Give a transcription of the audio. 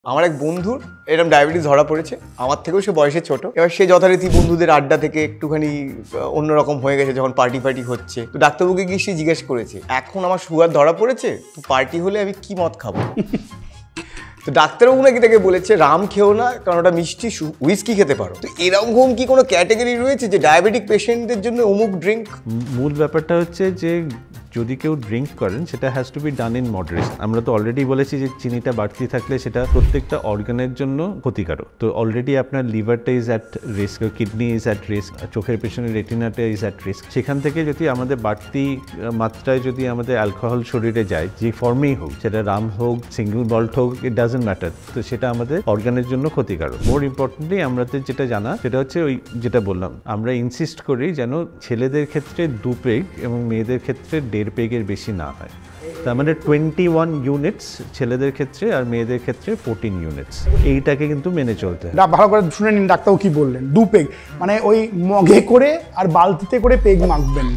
আমার এক বন্ধুর এরকম ডায়াবেটিস ধরা পড়েছে, আমার থেকেও সে বয়সে ছোট। এবার সে যথারীতি বন্ধুদের আড্ডা থেকে একটুখানি অন্যরকম হয়ে গেছে যখন পার্টি হচ্ছে, তো ডাক্তারবাবুকে গিয়ে সে জিজ্ঞেস করেছে, এখন আমার সুগার ধরা পড়েছে, তো পার্টি হলে আমি কি মদ খাবো? তো ডাক্তারবাবু নাকি তাকে বলেছে রাম খেও না, কারণ ওটা মিষ্টি, হুইস্কি খেতে পারো। তো এরকম কি কোনো ক্যাটাগরি রয়েছে যে ডায়াবেটিক পেশেন্টদের জন্য অমুক ড্রিঙ্ক? মূল ব্যাপারটা হচ্ছে যে যদি কেউ ড্রিঙ্ক করেন সেটা has to be done in moderation. আমরা তো অলরেডি বলেছি যে চিনিটা বাড়তি থাকলে সেটা প্রত্যেকটা অর্গানের জন্য ক্ষতিকারক। তো অলরেডি আপনার লিভারটা is at risk, kidney is at risk, চোখের পেছনে রেটিনাটা ইজ অ্যাট রিস্ক। সেখান থেকে যদি আমাদের বাড়তি মাত্রায় যদি আমাদের অ্যালকোহল শরীরে যায়, যে ফর্মেই হোক, সেটা রাম হোক, সিঙ্গল মল্ট হোক, ইট ডাজন্ট ম্যাটার, তো সেটা আমাদের অর্গানের জন্য ক্ষতিকারক। মোর ইম্পর্টেন্টলি আমাদের যেটা জানা সেটা হচ্ছে ওই যেটা বললাম, আমরা ইনসিস্ট করি যেন ছেলেদের ক্ষেত্রে 2 পেগ এবং মেয়েদের ক্ষেত্রে 1.5 পেগের বেশি না হয়। তার মানে 21 ইউনিটস ছেলেদের ক্ষেত্রে আর মেয়েদের ক্ষেত্রে 14 ইউনিটস। এইটাকে কিন্তু মেনে চলতে হয়। ভালো করে শুনে নিন ডাক্তারবাবু কি বললেন। 2 পেগ মানে ওই মগে করে আর বালতিতে করে পেগ মাখবেন।